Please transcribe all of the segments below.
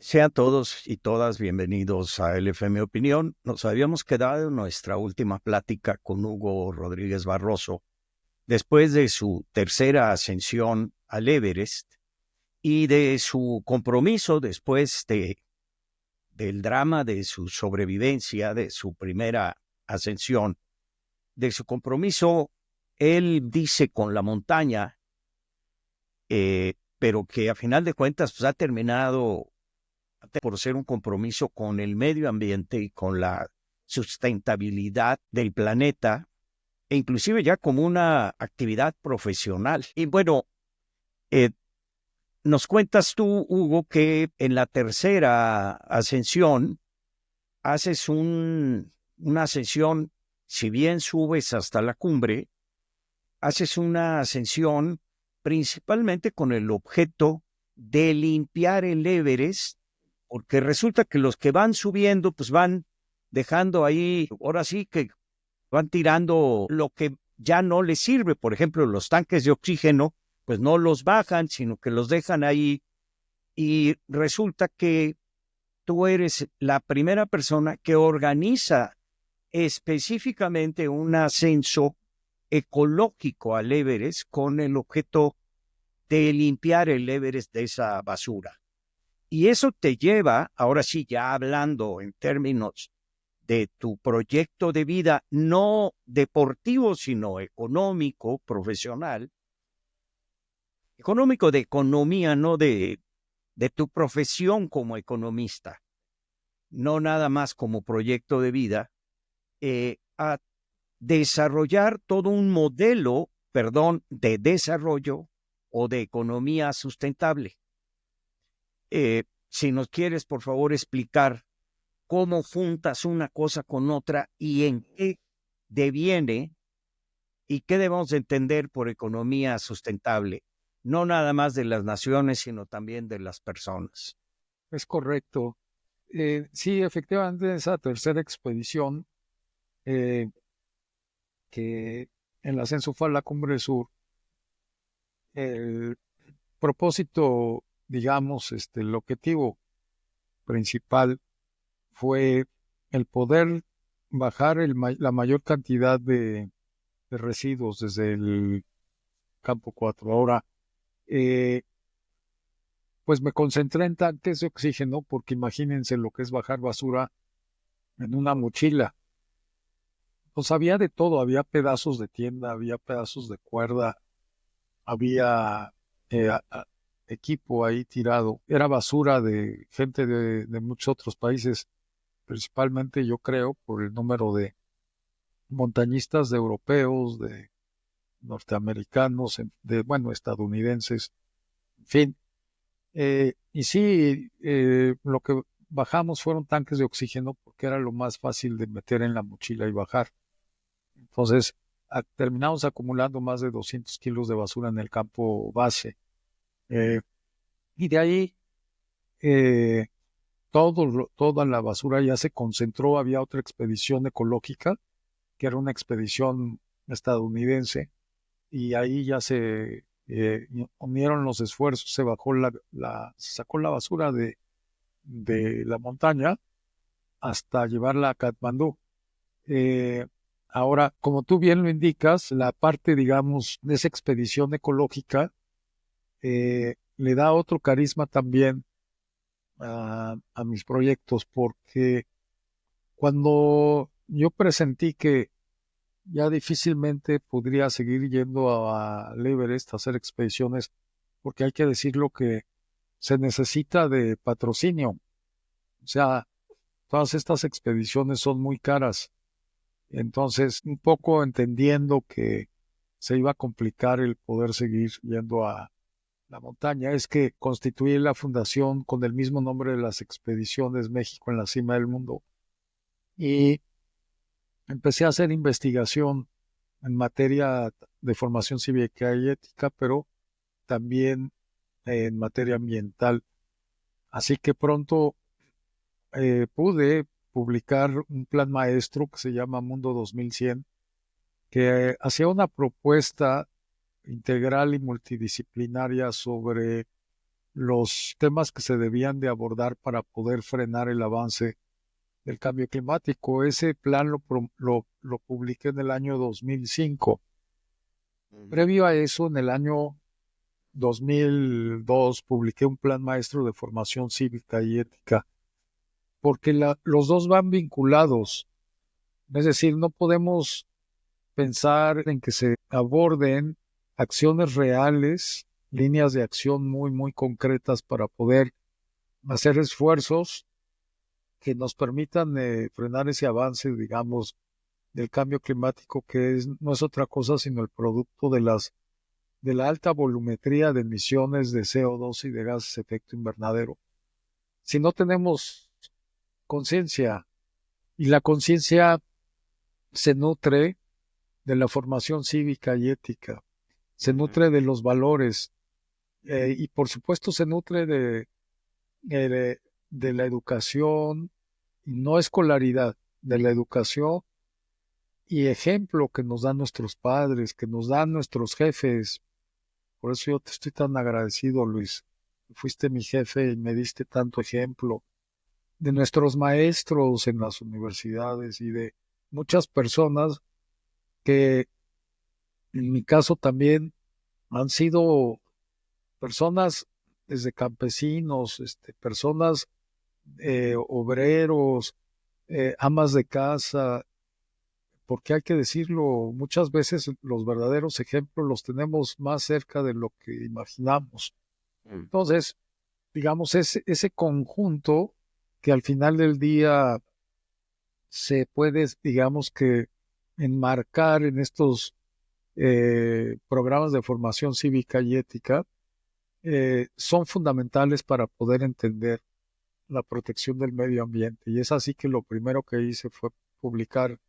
Sean todos y todas bienvenidos a LFM Opinión. Nos habíamos quedado en nuestra última plática con Hugo Rodríguez Barroso después de su tercera ascensión al Everest y de su compromiso después del drama de su sobrevivencia, de su primera ascensión, de su compromiso, él dice con la montaña, pero que a final de cuentas pues, ha terminado por ser un compromiso con el medio ambiente y con la sustentabilidad del planeta, e inclusive ya como una actividad profesional. Y bueno, eh, nos cuentas tú, Hugo, que en la tercera ascensión haces una ascensión, si bien subes hasta la cumbre, haces una ascensión principalmente con el objeto de limpiar el Everest, porque resulta que los que van subiendo, pues van dejando ahí, ahora sí que van tirando lo que ya no les sirve. Por ejemplo, los tanques de oxígeno, pues no los bajan, sino que los dejan ahí. Y resulta que tú eres la primera persona que organiza específicamente un ascenso ecológico al Everest con el objeto de limpiar el Everest de esa basura. Y eso te lleva, ahora sí, ya hablando en términos de tu proyecto de vida, no deportivo, sino económico, profesional, económico de economía, no de tu profesión como economista, no nada más como proyecto de vida, a desarrollar todo un modelo, perdón, de desarrollo o de economía sustentable. Si nos quieres, por favor, explicar cómo juntas una cosa con otra y en qué deviene y qué debemos de entender por economía sustentable, no nada más de las naciones, sino también de las personas. Es correcto. Sí, efectivamente, esa tercera expedición, eh, que el ascenso fue a la Cumbre Sur, el propósito, digamos, el objetivo principal fue el poder bajar la mayor cantidad de residuos desde el campo 4. Ahora, eh, pues me concentré en tanques de oxígeno porque imagínense lo que es bajar basura en una mochila. Pues había de todo, había pedazos de tienda, había pedazos de cuerda, había equipo ahí tirado. Era basura de gente de muchos otros países, principalmente yo creo por el número de montañistas de europeos, de norteamericanos, bueno, estadounidenses, en fin. Y sí, lo que bajamos fueron tanques de oxígeno porque era lo más fácil de meter en la mochila y bajar. Entonces, terminamos acumulando más de 200 kilos de basura en el campo base. Eh, y de ahí, eh, toda la basura ya se concentró. Había otra expedición ecológica, que era una expedición estadounidense, y ahí ya se unieron los esfuerzos, se bajó se sacó la basura de la montaña hasta llevarla a Katmandú. Eh, Ahora, como tú bien lo indicas, la parte, digamos, de esa expedición ecológica le da otro carisma también a mis proyectos, porque cuando yo presentí que ya difícilmente podría seguir yendo al Everest a hacer expediciones, porque hay que decirlo que se necesita de patrocinio. O sea, todas estas expediciones son muy caras. Entonces, un poco entendiendo que se iba a complicar el poder seguir yendo a la montaña, es que constituí la fundación con el mismo nombre de las expediciones México en la cima del mundo. Y empecé a hacer investigación en materia de formación cívica y ética, pero también en materia ambiental. Así que pronto pude publicar un plan maestro que se llama Mundo 2100, que hacía una propuesta integral y multidisciplinaria sobre los temas que se debían de abordar para poder frenar el avance del cambio climático. Ese plan lo publiqué en el año 2005. Previo a eso, en el año 2002, publiqué un plan maestro de formación cívica y ética, porque los dos van vinculados. Es decir, no podemos pensar en que se aborden acciones reales, líneas de acción muy, muy concretas para poder hacer esfuerzos que nos permitan frenar ese avance, digamos, del cambio climático, que no es otra cosa sino el producto de la alta volumetría de emisiones de CO2 y de gases de efecto invernadero. Si no tenemos conciencia, y la conciencia se nutre de la formación cívica y ética, se nutre de los valores, y por supuesto se nutre de la educación, no escolaridad, de la educación y ejemplo que nos dan nuestros padres, que nos dan nuestros jefes. Por eso yo te estoy tan agradecido, Luis. Fuiste mi jefe y me diste tanto ejemplo de nuestros maestros en las universidades y de muchas personas que, en mi caso también, han sido personas desde campesinos, personas obreros, amas de casa, porque hay que decirlo, muchas veces los verdaderos ejemplos los tenemos más cerca de lo que imaginamos. Entonces, digamos, ese conjunto que al final del día se puede, digamos que, enmarcar en estos programas de formación cívica y ética, son fundamentales para poder entender la protección del medio ambiente. Y es así que lo primero que hice fue publicar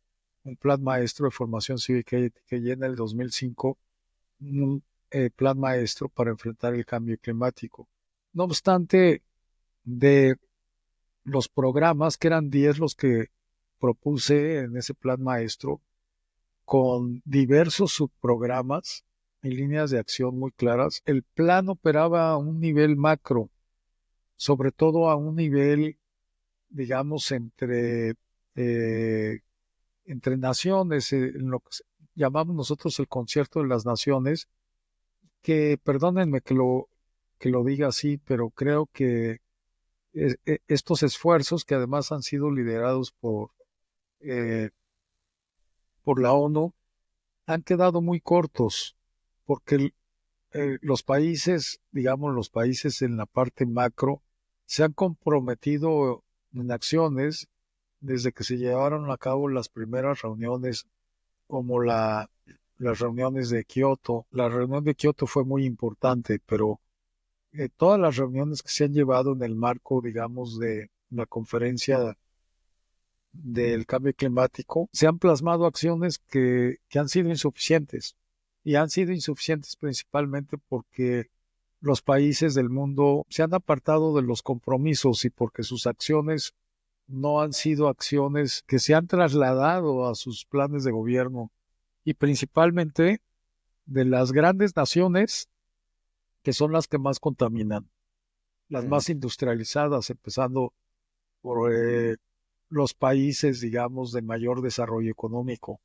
un plan maestro de formación cívica y ética, y en el 2005 un plan maestro para enfrentar el cambio climático. No obstante, de los programas, que eran 10 los que propuse en ese plan maestro, con diversos subprogramas y líneas de acción muy claras, el plan operaba a un nivel macro, sobre todo a un nivel, digamos, entre naciones, en lo que llamamos nosotros el concierto de las naciones, que perdónenme que lo diga así, pero creo que estos esfuerzos, que además han sido liderados por la ONU, han quedado muy cortos, porque los países, digamos, los países en la parte macro, se han comprometido en acciones desde que se llevaron a cabo las primeras reuniones, como las reuniones de Kioto. La reunión de Kioto fue muy importante, pero todas las reuniones que se han llevado en el marco, digamos, de la conferencia del cambio climático, se han plasmado acciones que han sido insuficientes. Y han sido insuficientes principalmente porque los países del mundo se han apartado de los compromisos y porque sus acciones no han sido acciones que se han trasladado a sus planes de gobierno, y principalmente de las grandes naciones, que son las que más contaminan, las más industrializadas, empezando por los países, digamos, de mayor desarrollo económico.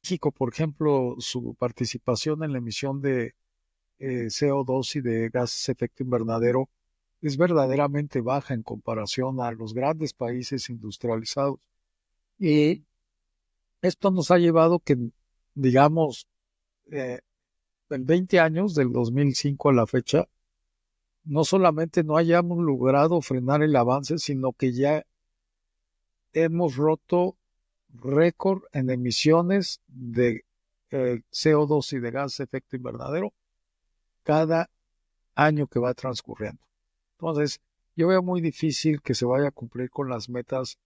México, por ejemplo, su participación en la emisión de CO2 y de gases de efecto invernadero es verdaderamente baja en comparación a los grandes países industrializados. Y esto nos ha llevado que, digamos, en 20 años, del 2005 a la fecha, no solamente no hayamos logrado frenar el avance, sino que ya hemos roto récord en emisiones de CO2 y de gases de efecto invernadero cada año que va transcurriendo. Entonces, yo veo muy difícil que se vaya a cumplir con las metas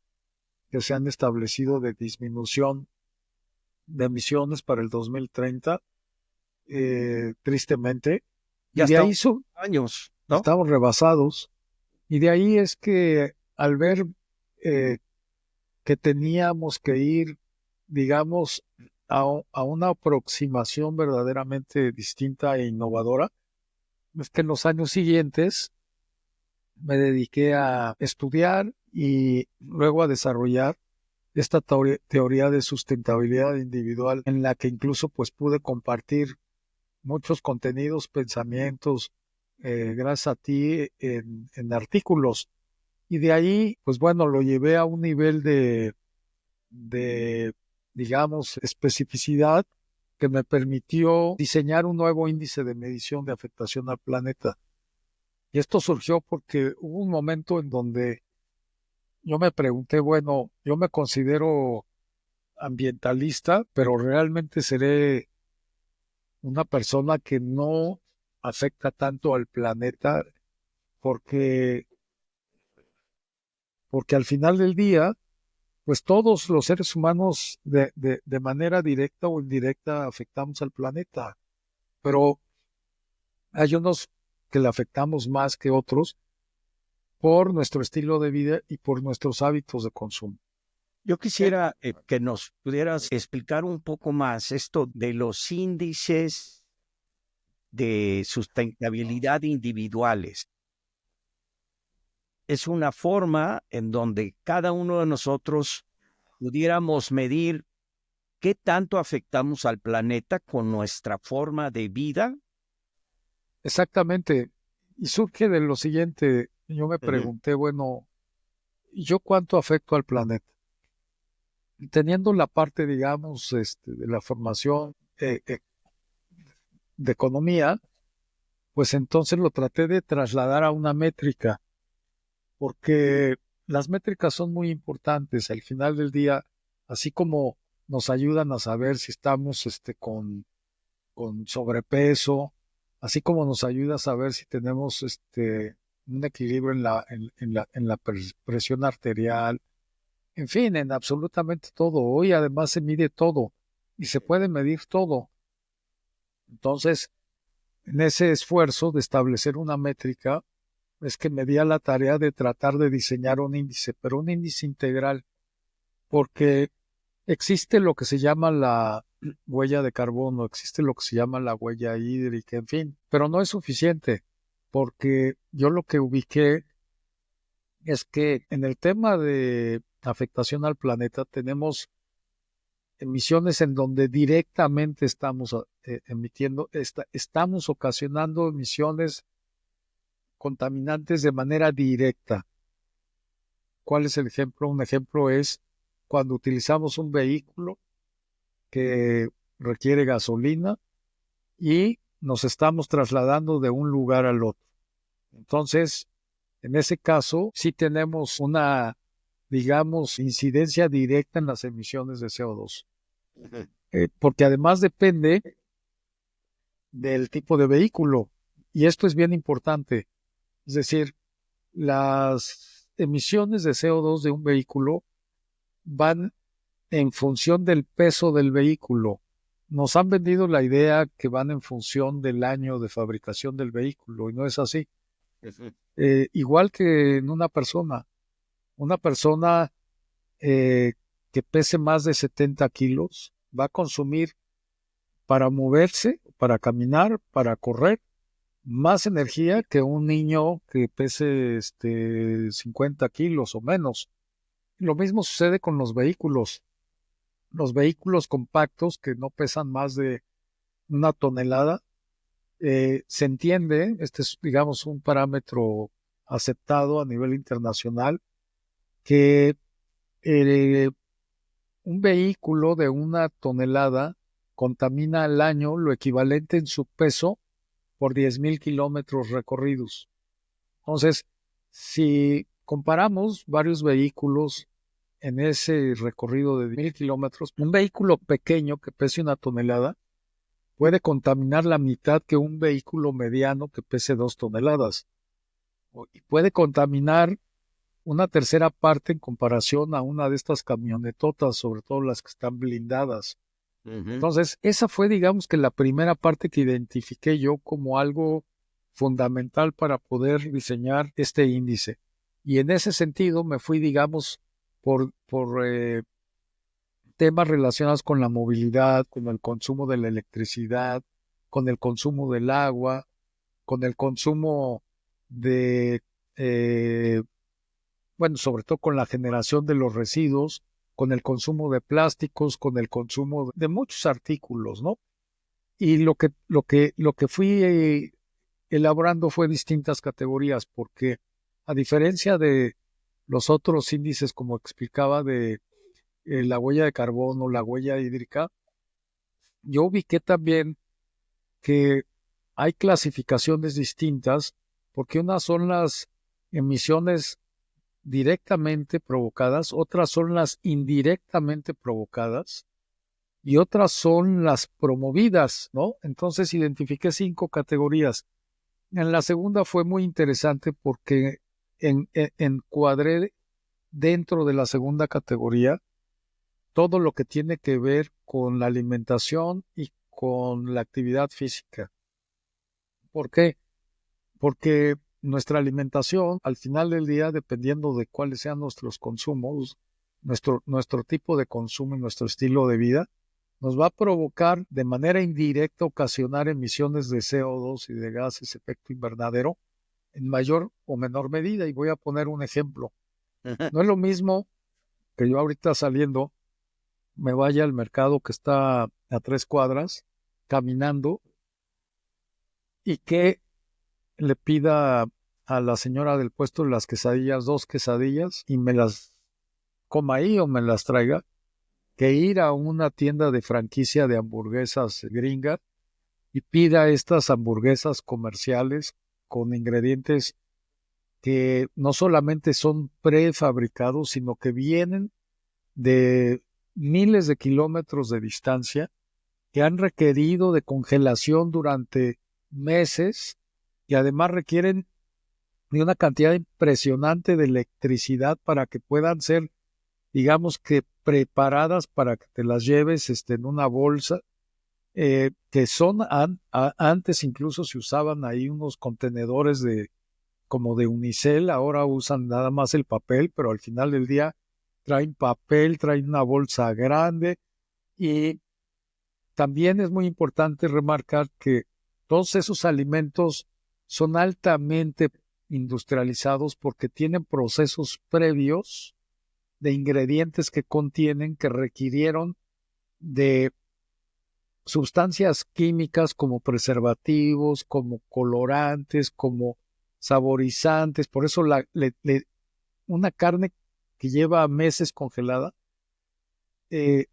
que se han establecido de disminución de emisiones para el 2030, tristemente. Ya Y de ahí años, ¿no? estamos rebasados. Y de ahí es que al ver que teníamos que ir, digamos, a una aproximación verdaderamente distinta e innovadora, es que en los años siguientes me dediqué a estudiar y luego a desarrollar esta teoría de sustentabilidad individual, en la que incluso pues pude compartir muchos contenidos, pensamientos, gracias a ti en artículos. Y de ahí, pues bueno, lo llevé a un nivel de, digamos, especificidad que me permitió diseñar un nuevo índice de medición de afectación al planeta. Y esto surgió porque hubo un momento en donde yo me pregunté, bueno, yo me considero ambientalista, pero realmente seré una persona que no afecta tanto al planeta porque, porque al final del día, pues todos los seres humanos de manera directa o indirecta afectamos al planeta, pero hay unos que le afectamos más que otros por nuestro estilo de vida y por nuestros hábitos de consumo. Yo quisiera que nos pudieras explicar un poco más esto de los índices de sustentabilidad individuales. Es una forma en donde cada uno de nosotros pudiéramos medir qué tanto afectamos al planeta con nuestra forma de vida. Exactamente. Y surge de lo siguiente, yo me pregunté, bueno, ¿yo cuánto afecto al planeta? Teniendo la parte, digamos, de la formación de economía, pues entonces lo traté de trasladar a una métrica, porque las métricas son muy importantes. Al final del día, así como nos ayudan a saber si estamos con sobrepeso, así como nos ayuda a saber si tenemos un equilibrio en la presión arterial, en fin, en absolutamente todo. Hoy además se mide todo y se puede medir todo. Entonces, en ese esfuerzo de establecer una métrica, es que me di a la tarea de tratar de diseñar un índice, pero un índice integral, porque existe lo que se llama la huella de carbono, existe lo que se llama la huella hídrica, en fin, pero no es suficiente, porque yo lo que ubiqué es que en el tema de afectación al planeta tenemos emisiones en donde directamente estamos emitiendo, estamos ocasionando emisiones contaminantes de manera directa. ¿Cuál es el ejemplo? Un ejemplo es cuando utilizamos un vehículo que requiere gasolina y nos estamos trasladando de un lugar al otro. Entonces, en ese caso, sí tenemos una, digamos, incidencia directa en las emisiones de CO2. Porque además depende del tipo de vehículo. Y esto es bien importante. Es decir, las emisiones de CO2 de un vehículo van en función del peso del vehículo. Nos han vendido la idea que van en función del año de fabricación del vehículo y no es así. Igual que en una persona que pese más de 70 kilos va a consumir para moverse, para caminar, para correr, más energía que un niño que pese 50 kilos o menos. Lo mismo sucede con los vehículos. Los vehículos compactos que no pesan más de 1 tonelada, se entiende, este es, digamos, un parámetro aceptado a nivel internacional, que eh, un vehículo de 1 tonelada contamina al año lo equivalente en su peso por 10,000 kilómetros recorridos. Entonces, si comparamos varios vehículos en ese recorrido de 10,000 kilómetros, un vehículo pequeño que pese 1 tonelada puede contaminar la mitad que un vehículo mediano que pese 2 toneladas. Y puede contaminar una tercera parte en comparación a una de estas camionetotas, sobre todo las que están blindadas. Entonces, esa fue, digamos, que la primera parte que identifiqué yo como algo fundamental para poder diseñar este índice. Y en ese sentido me fui, digamos, por temas relacionados con la movilidad, con el consumo de la electricidad, con el consumo del agua, con el consumo de bueno, sobre todo con la generación de los residuos, con el consumo de plásticos, con el consumo de muchos artículos, ¿no? Y lo que fui elaborando fue distintas categorías, porque a diferencia de los otros índices, como explicaba, de la huella de carbono, la huella hídrica, yo ubiqué también que hay clasificaciones distintas, porque unas son las emisiones directamente provocadas, otras son las indirectamente provocadas y otras son las promovidas, ¿no? Entonces identifiqué 5 categorías. En la segunda fue muy interesante porque encuadré dentro de la segunda categoría todo lo que tiene que ver con la alimentación y con la actividad física. ¿Por qué? Porque nuestra alimentación, al final del día, dependiendo de cuáles sean nuestros consumos, nuestro tipo de consumo y nuestro estilo de vida, nos va a provocar de manera indirecta ocasionar emisiones de CO2 y de gases efecto invernadero en mayor o menor medida. Y voy a poner un ejemplo. No es lo mismo que yo ahorita saliendo me vaya al mercado que está a 3 cuadras caminando y que le pida a la señora del puesto las quesadillas, 2 quesadillas, y me las coma ahí o me las traiga, que ir a una tienda de franquicia de hamburguesas gringa y pida estas hamburguesas comerciales con ingredientes que no solamente son prefabricados, sino que vienen de miles de kilómetros de distancia, que han requerido de congelación durante meses y además requieren de una cantidad impresionante de electricidad para que puedan ser, digamos que preparadas para que te las lleves en una bolsa, que son antes incluso se usaban ahí unos contenedores como de unicel, ahora usan nada más el papel, pero al final del día traen papel, traen una bolsa grande. Y también es muy importante remarcar que todos esos alimentos son altamente industrializados porque tienen procesos previos de ingredientes que contienen, que requirieron de sustancias químicas como preservativos, como colorantes, como saborizantes. Por eso una carne que lleva meses congelada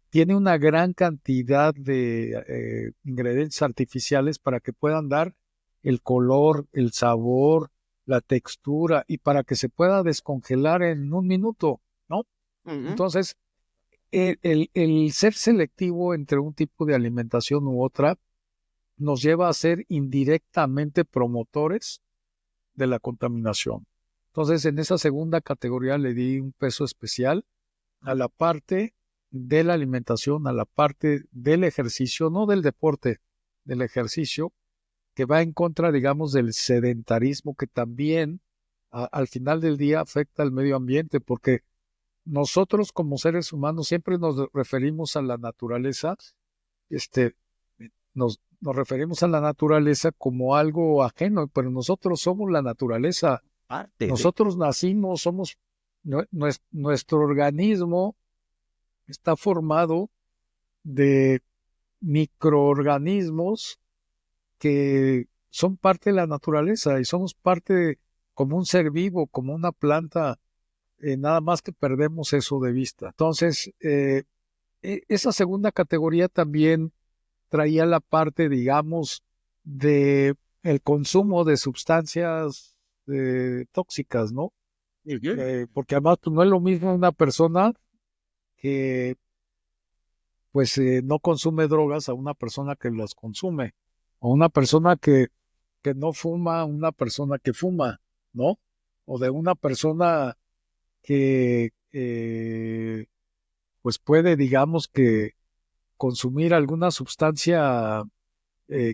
tiene una gran cantidad de ingredientes artificiales para que puedan dar el color, el sabor, la textura y para que se pueda descongelar en un minuto, ¿no? Entonces, el ser selectivo entre un tipo de alimentación u otra nos lleva a ser indirectamente promotores de la contaminación. Entonces, en esa segunda categoría le di un peso especial a la parte de la alimentación, a la parte del ejercicio, no del deporte, del ejercicio, que va en contra, digamos, del sedentarismo, que también al final del día afecta al medio ambiente, porque nosotros como seres humanos siempre nos referimos a la naturaleza, nos referimos a la naturaleza como algo ajeno, pero nosotros somos la naturaleza. Nosotros nacimos, somos nuestro organismo está formado de microorganismos que son parte de la naturaleza y somos parte como un ser vivo, como una planta, nada más que perdemos eso de vista. Entonces, esa segunda categoría también traía la parte, digamos, de el consumo de sustancias tóxicas, ¿no? Porque además pues, no es lo mismo una persona que pues no consume drogas a una persona que las consume, o una persona que no fuma a una persona que fuma, ¿no? O de una persona que pues puede, digamos que consumir alguna sustancia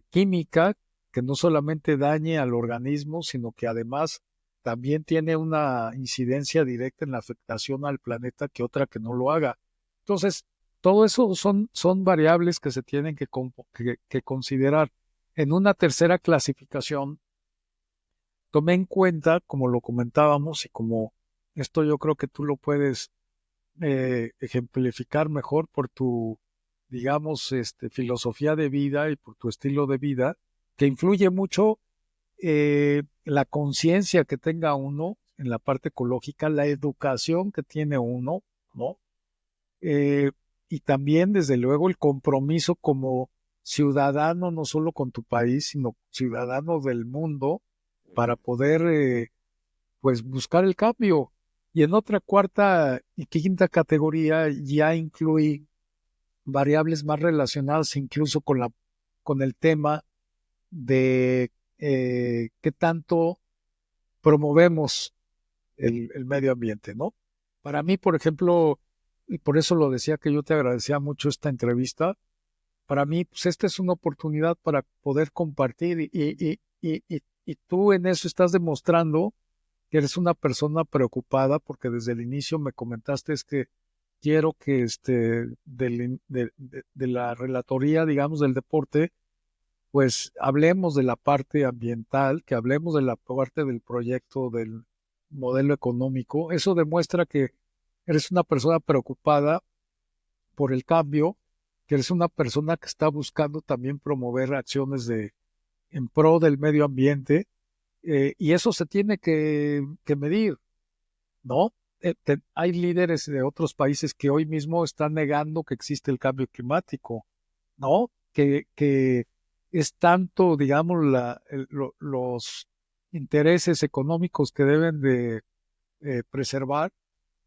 química que no solamente dañe al organismo, sino que además también tiene una incidencia directa en la afectación al planeta que otra que no lo haga. Entonces, todo eso son variables que se tienen que considerar. En una tercera clasificación, tomé en cuenta, como lo comentábamos, y como esto yo creo que tú lo puedes ejemplificar mejor por tu, digamos, filosofía de vida y por tu estilo de vida, que influye mucho la conciencia que tenga uno en la parte ecológica, la educación que tiene uno, ¿no? Eh, y también, desde luego, el compromiso como ciudadano, no solo con tu país, sino ciudadano del mundo, para poder, pues, buscar el cambio. Y en otra cuarta y quinta categoría ya incluí variables más relacionadas incluso con el tema de qué tanto promovemos el medio ambiente, ¿no? Para mí, por ejemplo, y por eso lo decía que yo te agradecía mucho esta entrevista, para mí, pues esta es una oportunidad para poder compartir y tú en eso estás demostrando que eres una persona preocupada porque desde el inicio me comentaste es que quiero que de la relatoría, digamos, del deporte, pues hablemos de la parte ambiental, que hablemos de la parte del proyecto, del modelo económico. Eso demuestra que eres una persona preocupada por el cambio, que eres una persona que está buscando también promover acciones en pro del medio ambiente, y eso se tiene que medir, ¿no? Hay líderes de otros países que hoy mismo están negando que existe el cambio climático, ¿no? Que es tanto, digamos, los intereses económicos que deben de preservar,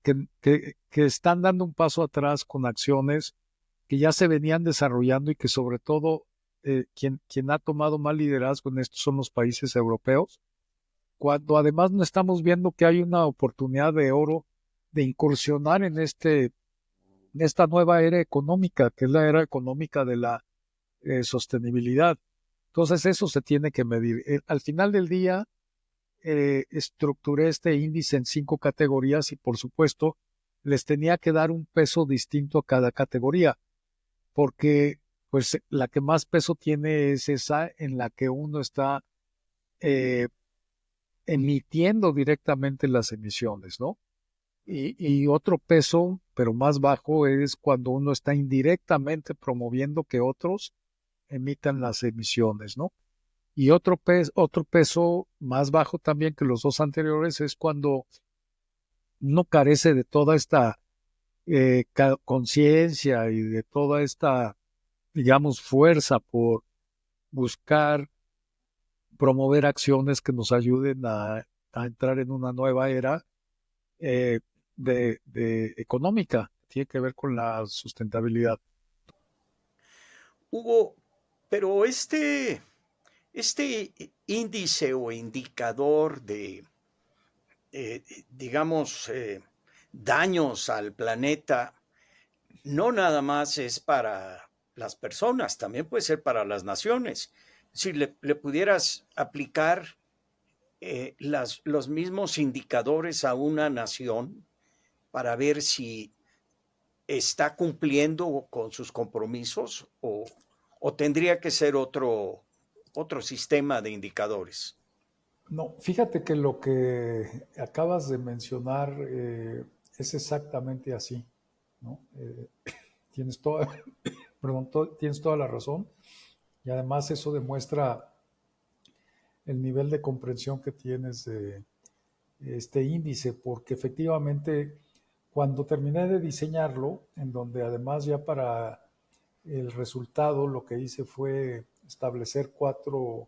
que están dando un paso atrás con acciones que ya se venían desarrollando y que sobre todo quien ha tomado mal liderazgo en esto son los países europeos, cuando además no estamos viendo que hay una oportunidad de oro de incursionar en esta nueva era económica, que es la era económica de la sostenibilidad. Entonces eso se tiene que medir. Al final del día, estructuré este índice en 5 categorías y por supuesto les tenía que dar un peso distinto a cada categoría, porque pues la que más peso tiene es esa en la que uno está eh, emitiendo directamente las emisiones, ¿no? Y otro peso, pero más bajo, es cuando uno está indirectamente promoviendo que otros emitan las emisiones, ¿no? Y otro peso más bajo también que los dos anteriores es cuando uno carece de toda esta conciencia y de toda esta, digamos, fuerza por buscar promover acciones que nos ayuden a entrar en una nueva era eh, de económica, tiene que ver con la sustentabilidad. Hugo, pero este índice o indicador de, digamos, daños al planeta, no nada más es para las personas, también puede ser para las naciones. Si le pudieras aplicar los mismos indicadores a una nación para ver si está cumpliendo con sus compromisos o tendría que ser otro sistema de indicadores. No, fíjate que lo que acabas de mencionar es exactamente así, ¿no? Tienes toda, perdón, tienes toda la razón y además eso demuestra el nivel de comprensión que tienes de este índice, porque efectivamente cuando terminé de diseñarlo, en donde además ya para el resultado lo que hice fue establecer 4,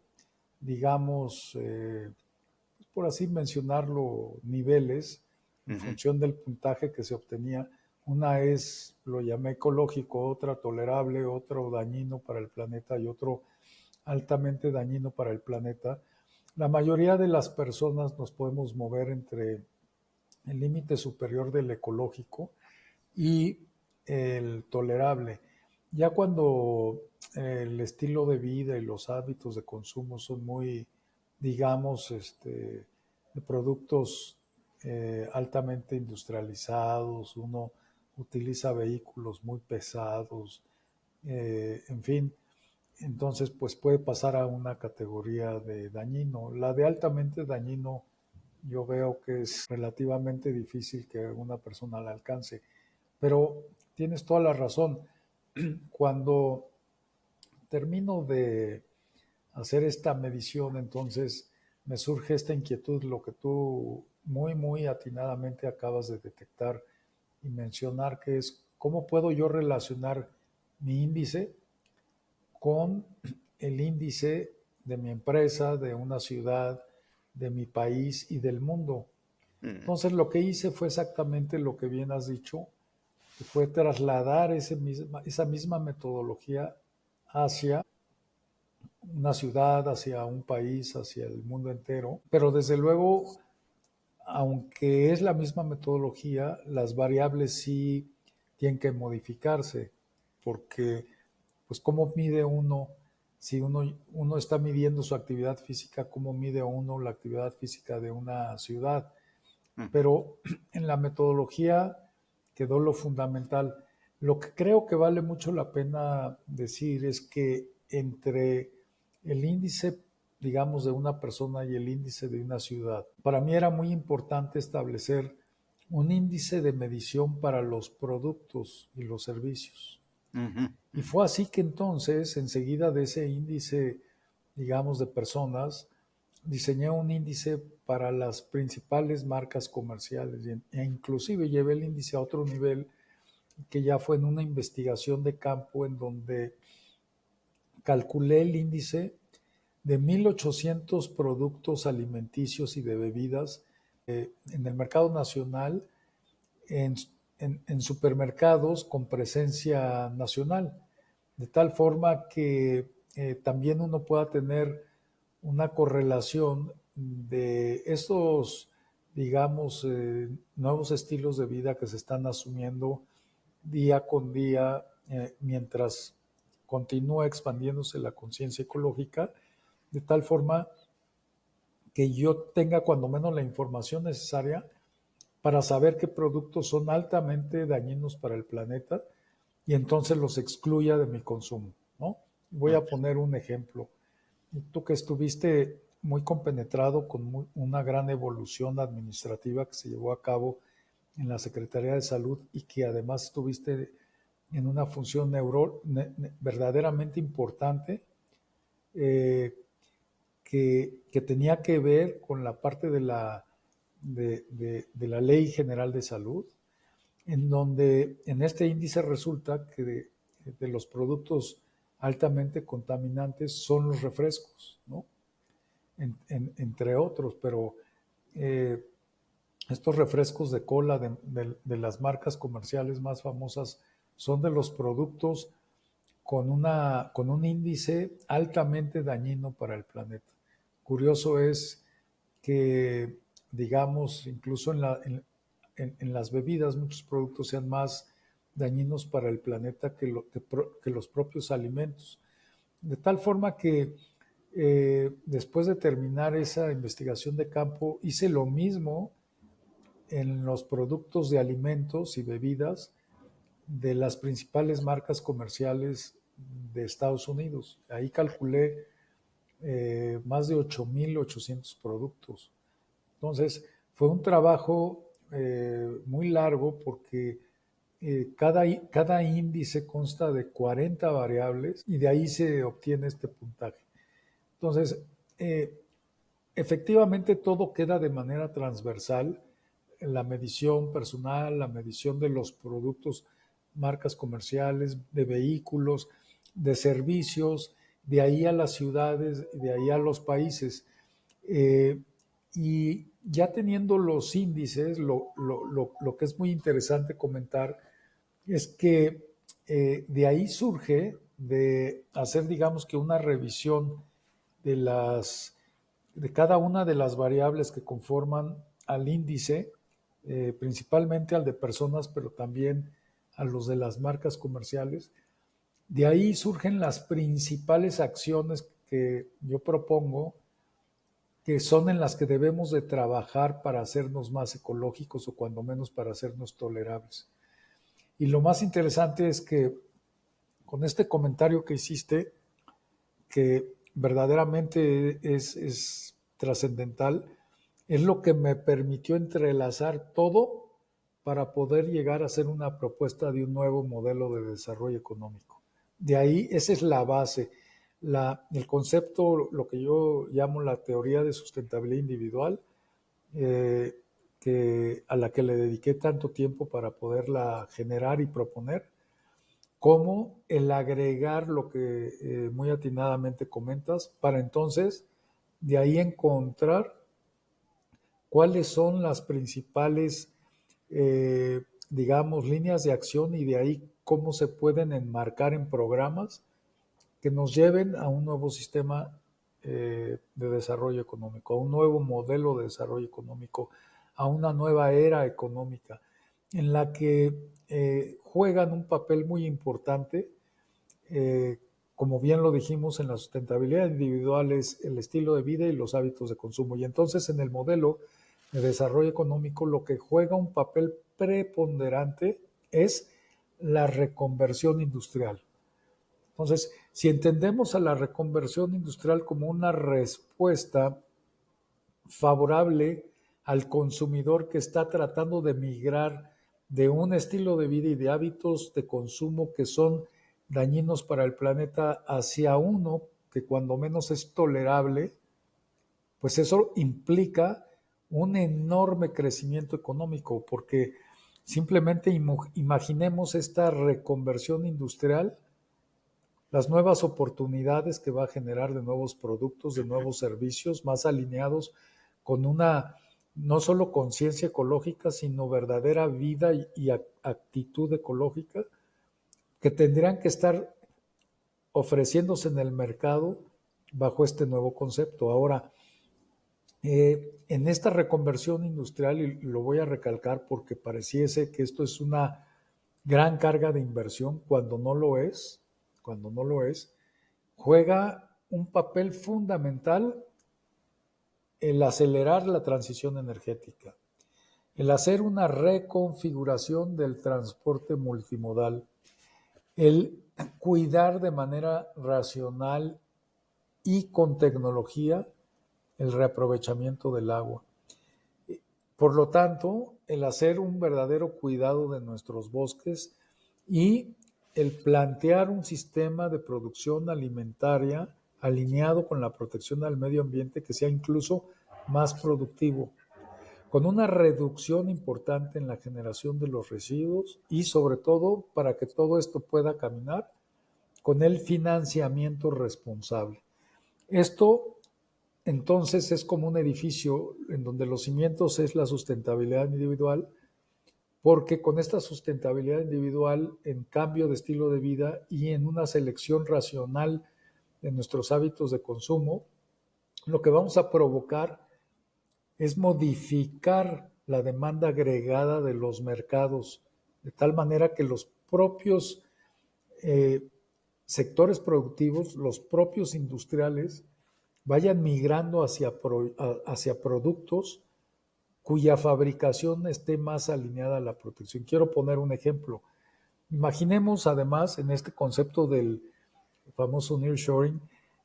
digamos, por así mencionarlo, niveles en Ujú. función del puntaje que se obtenía. Una es, lo llamé ecológico, otra tolerable, otro dañino para el planeta y otro altamente dañino para el planeta. La mayoría de las personas nos podemos mover entre el límite superior del ecológico y el tolerable. Ya cuando el estilo de vida y los hábitos de consumo son muy, digamos, de productos altamente industrializados, uno utiliza vehículos muy pesados, en fin, entonces pues puede pasar a una categoría de dañino. La de altamente dañino yo veo que es relativamente difícil que una persona la alcance, pero tienes toda la razón. Cuando termino de hacer esta medición, entonces me surge esta inquietud, lo que tú muy atinadamente acabas de detectar y mencionar, que es cómo puedo yo relacionar mi índice con el índice de mi empresa, de una ciudad, de mi país y del mundo. Mm, Entonces lo que hice fue exactamente lo que bien has dicho, que fue trasladar esa misma metodología hacia una ciudad, hacia un país, hacia el mundo entero. Pero desde luego, aunque es la misma metodología, las variables sí tienen que modificarse, porque pues cómo mide uno, si uno está midiendo su actividad física, cómo mide uno la actividad física de una ciudad. mm, Pero en la metodología quedó lo fundamental. Lo que creo que vale mucho la pena decir es que entre el índice, digamos, de una persona y el índice de una ciudad, para mí era muy importante establecer un índice de medición para los productos y los servicios. ujú, Y ujú. fue así que entonces, enseguida de ese índice, digamos, de personas, diseñé un índice para las principales marcas comerciales e inclusive llevé el índice a otro nivel que ya fue en una investigación de campo en donde calculé el índice de 1.800 productos alimenticios y de bebidas en el mercado nacional en, en supermercados con presencia nacional, de tal forma que también uno pueda tener una correlación de estos, digamos, nuevos estilos de vida que se están asumiendo día con día mientras continúa expandiéndose la conciencia ecológica, de tal forma que yo tenga cuando menos la información necesaria para saber qué productos son altamente dañinos para el planeta y entonces los excluya de mi consumo, ¿no? Voy a poner un ejemplo. Tú que estuviste muy compenetrado con una gran evolución administrativa que se llevó a cabo en la Secretaría de Salud y que además estuviste en una función verdaderamente importante eh, que tenía que ver con la parte de la Ley General de Salud, en donde en este índice resulta que de los productos altamente contaminantes son los refrescos, ¿no? Entre otros, pero eh, estos refrescos de cola de las marcas comerciales más famosas son de los productos con un índice altamente dañino para el planeta. Curioso es que, digamos, incluso en las bebidas, muchos productos sean más dañinos para el planeta que los propios alimentos. De tal forma que después de terminar esa investigación de campo, hice lo mismo en los productos de alimentos y bebidas de las principales marcas comerciales de Estados Unidos. Ahí calculé más de 8.800 productos. Entonces, fue un trabajo muy largo porque cada índice consta de 40 variables y de ahí se obtiene este puntaje. Entonces, eh, efectivamente todo queda de manera transversal, la medición personal, la medición de los productos, marcas comerciales, de vehículos, de servicios, de ahí a las ciudades, de ahí a los países. Eh, y ya teniendo los índices, lo que es muy interesante comentar es que de ahí surge de hacer, digamos que una revisión de de cada una de las variables que conforman al índice, principalmente al de personas, pero también a los de las marcas comerciales. De ahí surgen las principales acciones que yo propongo, que son en las que debemos de trabajar para hacernos más ecológicos o cuando menos para hacernos tolerables. Y lo más interesante es que con este comentario que hiciste, que verdaderamente es trascendental, es lo que me permitió entrelazar todo para poder llegar a hacer una propuesta de un nuevo modelo de desarrollo económico. De ahí, esa es la base. El concepto, lo que yo llamo la teoría de sustentabilidad individual, a la que le dediqué tanto tiempo para poderla generar y proponer, como el agregar lo que muy atinadamente comentas, para entonces de ahí encontrar cuáles son las principales, digamos, líneas de acción y de ahí cómo se pueden enmarcar en programas que nos lleven a un nuevo sistema de desarrollo económico, a un nuevo modelo de desarrollo económico, a una nueva era económica, en la que juegan un papel muy importante, como bien lo dijimos, en la sustentabilidad individual es el estilo de vida y los hábitos de consumo. Y entonces en el modelo de desarrollo económico lo que juega un papel preponderante es la reconversión industrial. Entonces, si entendemos a la reconversión industrial como una respuesta favorable al consumidor que está tratando de migrar de un estilo de vida y de hábitos de consumo que son dañinos para el planeta hacia uno que cuando menos es tolerable, pues eso implica un enorme crecimiento económico, porque simplemente imaginemos esta reconversión industrial, las nuevas oportunidades que va a generar de nuevos productos, de nuevos servicios, más alineados con una no solo conciencia ecológica, sino verdadera vida y actitud ecológica, que tendrían que estar ofreciéndose en el mercado bajo este nuevo concepto. Ahora, en esta reconversión industrial, y lo voy a recalcar porque pareciese que esto es una gran carga de inversión, cuando no lo es, juega un papel fundamental el acelerar la transición energética, el hacer una reconfiguración del transporte multimodal, el cuidar de manera racional y con tecnología el reaprovechamiento del agua. Por lo tanto, el hacer un verdadero cuidado de nuestros bosques y el plantear un sistema de producción alimentaria alineado con la protección al medio ambiente que sea incluso más productivo, con una reducción importante en la generación de los residuos y sobre todo para que todo esto pueda caminar con el financiamiento responsable. Esto entonces es como un edificio en donde los cimientos es la sustentabilidad individual, porque con esta sustentabilidad individual en cambio de estilo de vida y en una selección racional de nuestros hábitos de consumo, lo que vamos a provocar es modificar la demanda agregada de los mercados, de tal manera que los propios sectores productivos, los propios industriales, vayan migrando hacia productos cuya fabricación esté más alineada a la protección. Quiero poner un ejemplo. Imaginemos además en este concepto del famoso nearshoring,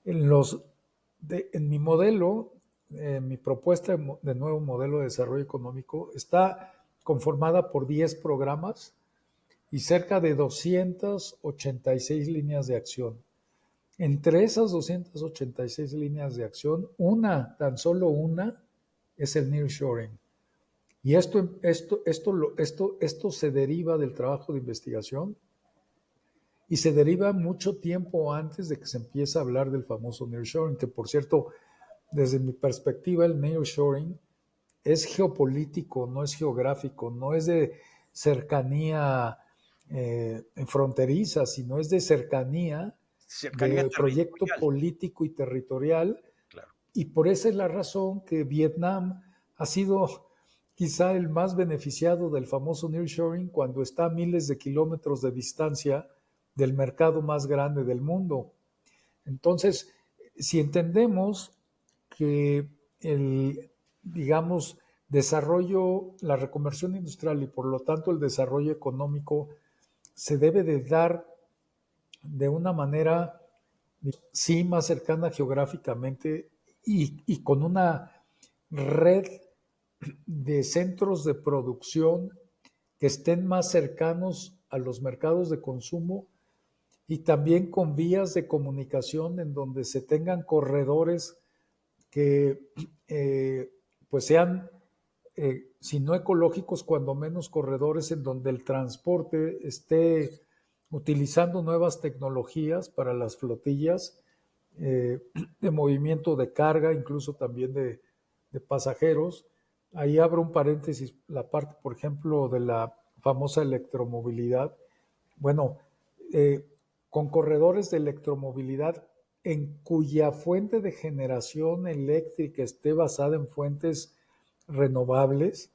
en mi modelo, mi propuesta de nuevo modelo de desarrollo económico está conformada por 10 programas y cerca de 286 líneas de acción. Entre esas 286 líneas de acción, tan solo una, es el nearshoring. Y esto se deriva del trabajo de investigación y se deriva mucho tiempo antes de que se empiece a hablar del famoso nearshoring, que por cierto, desde mi perspectiva, el nearshoring es geopolítico, no es geográfico, no es de cercanía fronteriza, sino es de cercanía de proyecto político y territorial. Claro. Y por esa es la razón que Vietnam ha sido quizá el más beneficiado del famoso nearshoring cuando está a miles de kilómetros de distancia del mercado más grande del mundo. Entonces, si entendemos que el, digamos, desarrollo, la reconversión industrial y por lo tanto el desarrollo económico se debe de dar de una manera sí más cercana geográficamente y con una red de centros de producción que estén más cercanos a los mercados de consumo y también con vías de comunicación en donde se tengan corredores que eh, pues sean, si no ecológicos, cuando menos corredores en donde el transporte esté utilizando nuevas tecnologías para las flotillas eh, de movimiento de carga, incluso también de pasajeros. Ahí abro un paréntesis, la parte, por ejemplo, de la famosa electromovilidad. Bueno, eh, con corredores de electromovilidad en cuya fuente de generación eléctrica esté basada en fuentes renovables,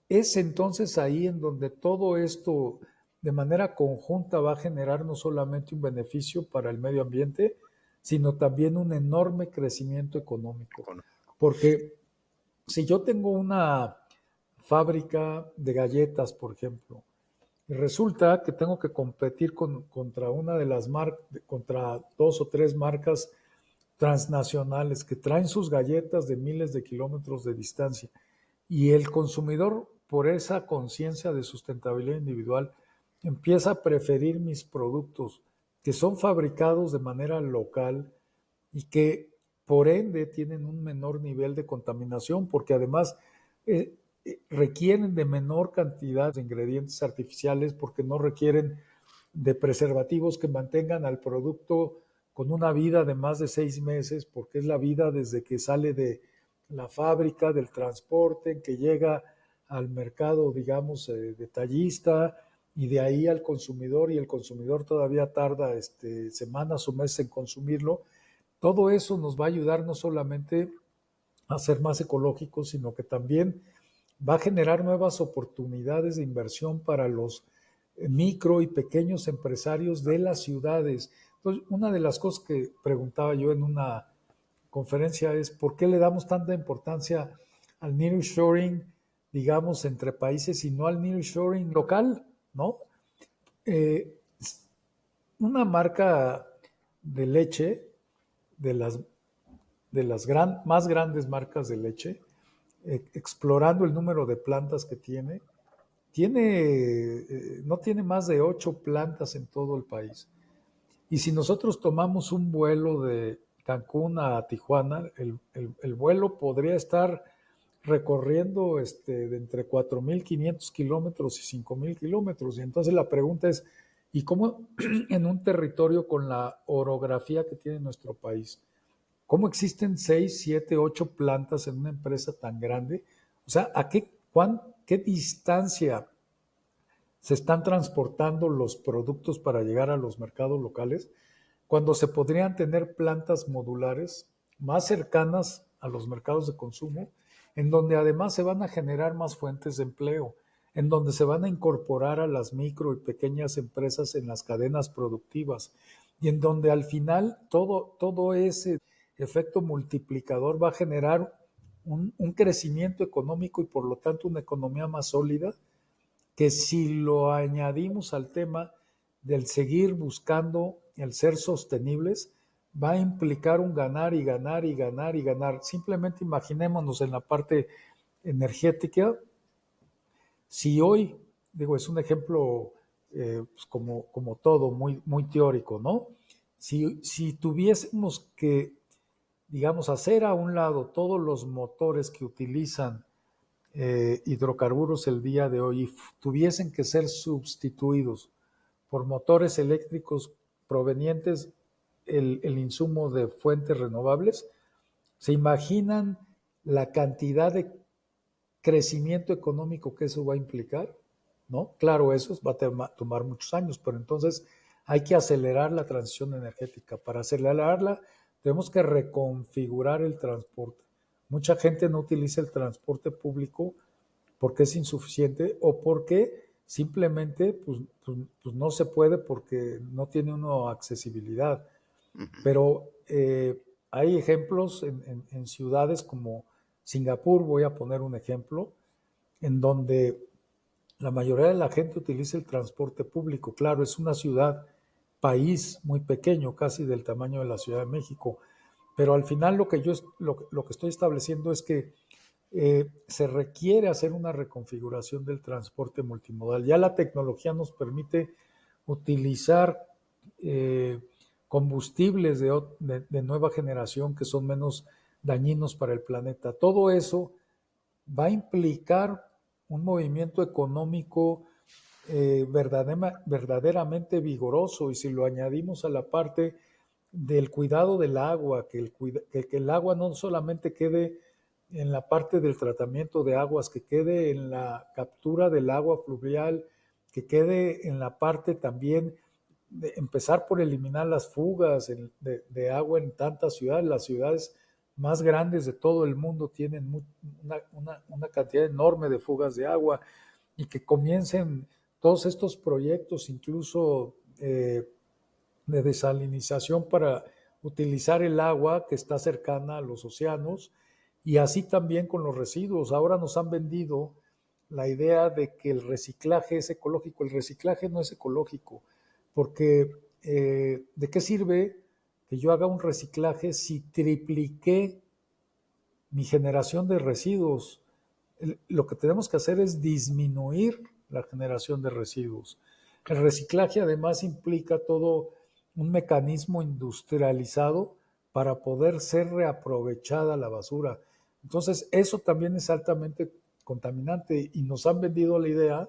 es entonces ahí en donde todo esto de manera conjunta va a generar no solamente un beneficio para el medio ambiente, sino también un enorme crecimiento económico. Porque si yo tengo una fábrica de galletas, por ejemplo, y resulta que tengo que competir contra una de las marcas, contra dos o tres marcas transnacionales que traen sus galletas de miles de kilómetros de distancia. Y el consumidor, por esa conciencia de sustentabilidad individual, empieza a preferir mis productos que son fabricados de manera local y que por ende tienen un menor nivel de contaminación, porque además eh, requieren de menor cantidad de ingredientes artificiales, porque no requieren de preservativos que mantengan al producto con una vida de más de 6 meses, porque es la vida desde que sale de la fábrica, del transporte, que llega al mercado, digamos, detallista, y de ahí al consumidor, y el consumidor todavía tarda semanas o meses en consumirlo. Todo eso nos va a ayudar no solamente a ser más ecológicos, sino que también va a generar nuevas oportunidades de inversión para los micro y pequeños empresarios de las ciudades. Entonces, una de las cosas que preguntaba yo en una conferencia es por qué le damos tanta importancia al nearshoring, digamos, entre países y no al nearshoring local, ¿no? Eh, una marca de leche, de las, más grandes marcas de leche, explorando el número de plantas que no tiene más de 8 plantas en todo el país. Y si nosotros tomamos un vuelo de Cancún a Tijuana, el vuelo podría estar recorriendo de entre 4.500 kilómetros y 5.000 kilómetros. Y entonces la pregunta es, ¿y cómo en un territorio con la orografía que tiene nuestro país, cómo existen 6, 7, 8 plantas en una empresa tan grande? O sea, ¿qué distancia se están transportando los productos para llegar a los mercados locales, cuando se podrían tener plantas modulares más cercanas a los mercados de consumo, en donde además se van a generar más fuentes de empleo, en donde se van a incorporar a las micro y pequeñas empresas en las cadenas productivas y en donde al final todo ese efecto multiplicador va a generar un crecimiento económico y por lo tanto una economía más sólida, que si lo añadimos al tema del seguir buscando el ser sostenibles, va a implicar un ganar y ganar y ganar y ganar. Simplemente imaginémonos en la parte energética, si hoy, digo, es un ejemplo pues como todo, muy, muy teórico, ¿no? Si tuviésemos que, digamos, hacer a un lado todos los motores que utilizan hidrocarburos el día de hoy y tuviesen que ser sustituidos por motores eléctricos provenientes el insumo de fuentes renovables, ¿se imaginan la cantidad de crecimiento económico que eso va a implicar? ¿No? Claro, eso va a tomar muchos años, pero entonces hay que acelerar la transición energética. Para acelerarla, tenemos que reconfigurar el transporte. Mucha gente no utiliza el transporte público porque es insuficiente o porque simplemente pues no se puede porque no tiene una accesibilidad. Pero hay ejemplos en ciudades como Singapur, voy a poner un ejemplo, en donde la mayoría de la gente utiliza el transporte público. Claro, es una ciudad país muy pequeño, casi del tamaño de la Ciudad de México. Pero al final lo que estoy estableciendo es que se requiere hacer una reconfiguración del transporte multimodal. Ya la tecnología nos permite utilizar eh, combustibles de nueva generación que son menos dañinos para el planeta. Todo eso va a implicar un movimiento económico verdaderamente vigoroso, y si lo añadimos a la parte del cuidado del agua, que el agua no solamente quede en la parte del tratamiento de aguas, que quede en la captura del agua fluvial, que quede en la parte también de empezar por eliminar las fugas de agua en tantas ciudades. Las ciudades más grandes de todo el mundo tienen una cantidad enorme de fugas de agua, y que comiencen todos estos proyectos, incluso de desalinización, para utilizar el agua que está cercana a los océanos, y así también con los residuos. Ahora nos han vendido la idea de que el reciclaje es ecológico. El reciclaje no es ecológico, porque ¿de qué sirve que yo haga un reciclaje si tripliqué mi generación de residuos? Lo que tenemos que hacer es disminuir la generación de residuos. El reciclaje además implica todo un mecanismo industrializado para poder ser reaprovechada la basura. Entonces, eso también es altamente contaminante, y nos han vendido la idea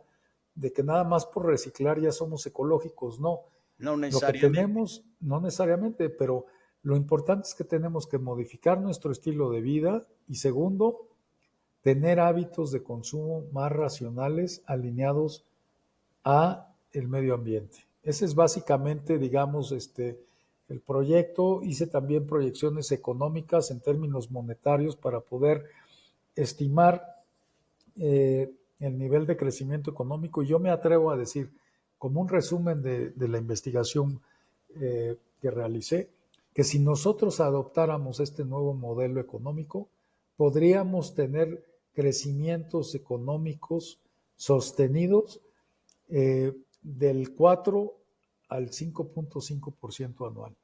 de que nada más por reciclar ya somos ecológicos. No, No lo que necesariamente. tenemos, no necesariamente, pero lo importante es que tenemos que modificar nuestro estilo de vida, y segundo, tener hábitos de consumo más racionales, alineados a el medio ambiente. Ese es básicamente, digamos, el proyecto. Hice también proyecciones económicas en términos monetarios para poder estimar el nivel de crecimiento económico. Yo me atrevo a decir, como un resumen de la investigación que realicé, que si nosotros adoptáramos este nuevo modelo económico, podríamos tener crecimientos económicos sostenidos del 4 al 5.5% anual,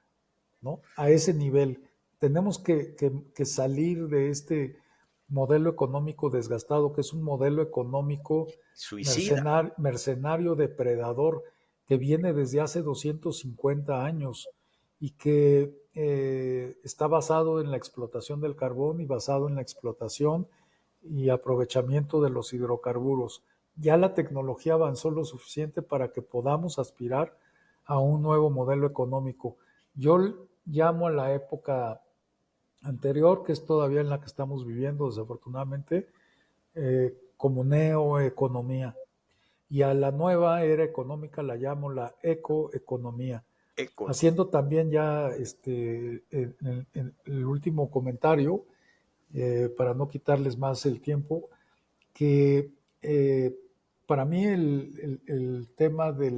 ¿no? A ese nivel. Tenemos que salir de este modelo económico desgastado, que es un modelo económico Suicida. mercenario, depredador, que viene desde hace 250 años, y que está basado en la explotación del carbón y basado en la explotación y aprovechamiento de los hidrocarburos. Ya la tecnología avanzó lo suficiente para que podamos aspirar a un nuevo modelo económico. Yo llamo a la época anterior, que es todavía en la que estamos viviendo desafortunadamente, como neoeconomía. Y a la nueva era económica la llamo la ecoeconomía. Eco. Haciendo también ya en el último comentario, para no quitarles más el tiempo, que para mí el tema de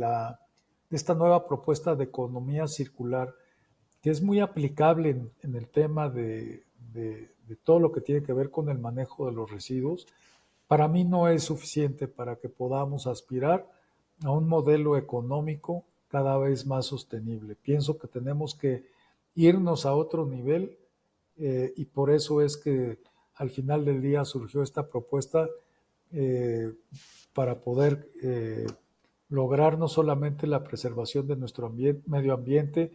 esta nueva propuesta de economía circular, que es muy aplicable en el tema de todo lo que tiene que ver con el manejo de los residuos, para mí no es suficiente para que podamos aspirar a un modelo económico cada vez más sostenible. Pienso que tenemos que irnos a otro nivel, y por eso es que al final del día surgió esta propuesta, eh, para poder lograr no solamente la preservación de nuestro medio ambiente,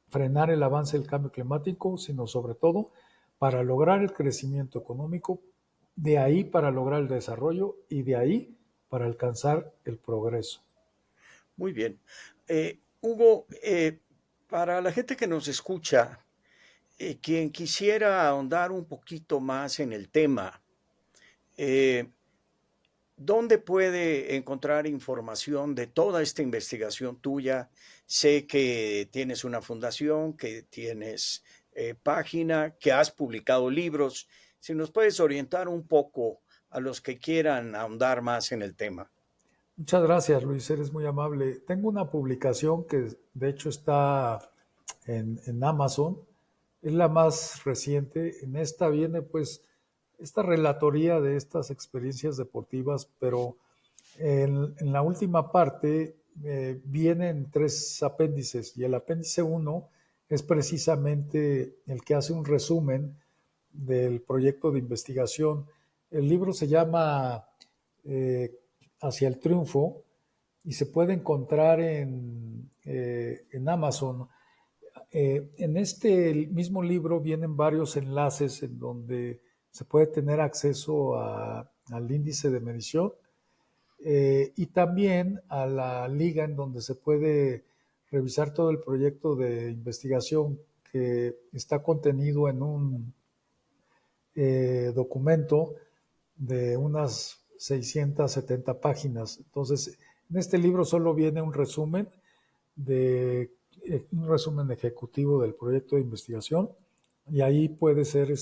frenar el avance del cambio climático, sino sobre todo para lograr el crecimiento económico, de ahí para lograr el desarrollo, y de ahí para alcanzar el progreso. Muy bien. Hugo, para la gente que nos escucha, quien quisiera ahondar un poquito más en el tema, eh, ¿dónde puede encontrar información de toda esta investigación tuya? Sé que tienes una fundación, que tienes página, que has publicado libros. Si nos puedes orientar un poco a los que quieran ahondar más en el tema. Muchas gracias, Luis, eres muy amable. Tengo una publicación que de hecho está en Amazon, es la más reciente. En esta viene pues esta relatoría de estas experiencias deportivas, pero en la última parte vienen 3 apéndices y el apéndice 1 es precisamente el que hace un resumen del proyecto de investigación. El libro se llama Hacia el Triunfo y se puede encontrar en Amazon. En este mismo libro vienen varios enlaces en donde se puede tener acceso al índice de medición y también a la liga en donde se puede revisar todo el proyecto de investigación que está contenido en un documento de unas 670 páginas. Entonces, en este libro solo viene un resumen ejecutivo del proyecto de investigación y ahí puede ser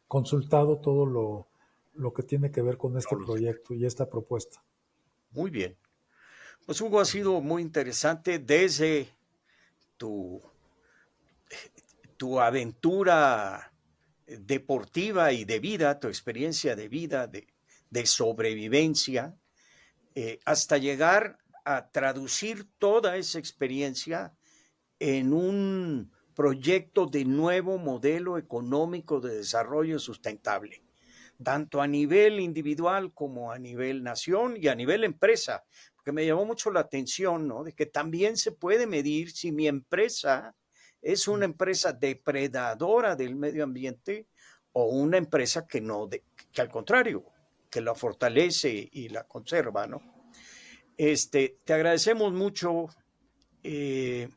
consultado todo lo que tiene que ver con este proyecto y esta propuesta. Muy bien. Pues Hugo, ha sido muy interesante desde tu, tu aventura deportiva y de vida, tu experiencia de vida, de sobrevivencia, hasta llegar a traducir toda esa experiencia en un proyecto de nuevo modelo económico de desarrollo sustentable, tanto a nivel individual como a nivel nación y a nivel empresa, porque me llamó mucho la atención, ¿no? De que también se puede medir si mi empresa es una empresa depredadora del medio ambiente o una empresa que no, que al contrario, que la fortalece y la conserva, ¿no? Te agradecemos mucho. eh,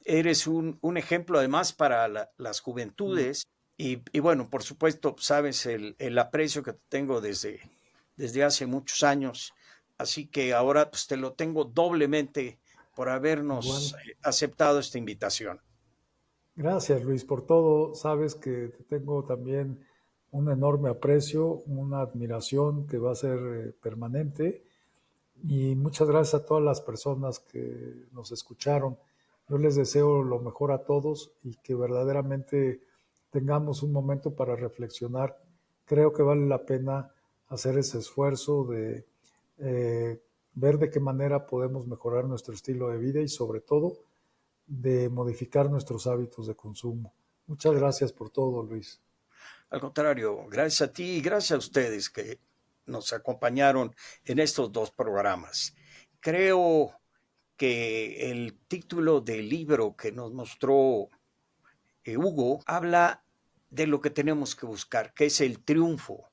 Eres un ejemplo además para las juventudes y bueno, por supuesto, sabes el aprecio que tengo desde hace muchos años, así que ahora pues te lo tengo doblemente por Igual. habernos aceptado esta invitación. Gracias, Luis, por todo. Sabes que te tengo también un enorme aprecio, una admiración que va a ser permanente. Y muchas gracias a todas las personas que nos escucharon. Yo les deseo lo mejor a todos y que verdaderamente tengamos un momento para reflexionar. Creo que vale la pena hacer ese esfuerzo de eh, ver de qué manera podemos mejorar nuestro estilo de vida y sobre todo de modificar nuestros hábitos de consumo. Muchas gracias por todo, Luis. Al contrario, gracias a ti y gracias a ustedes que nos acompañaron en estos dos programas. Creo que el título del libro que nos mostró Hugo habla de lo que tenemos que buscar, que es el triunfo,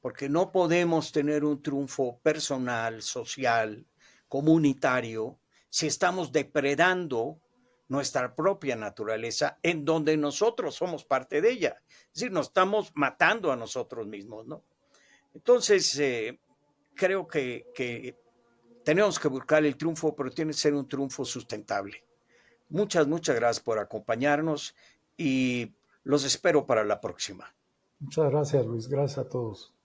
porque no podemos tener un triunfo personal, social, comunitario, si estamos depredando nuestra propia naturaleza, en donde nosotros somos parte de ella. Es decir, nos estamos matando a nosotros mismos, ¿no? Entonces, creo que tenemos que buscar el triunfo, pero tiene que ser un triunfo sustentable. Muchas gracias por acompañarnos y los espero para la próxima. Muchas gracias, Luis. Gracias a todos.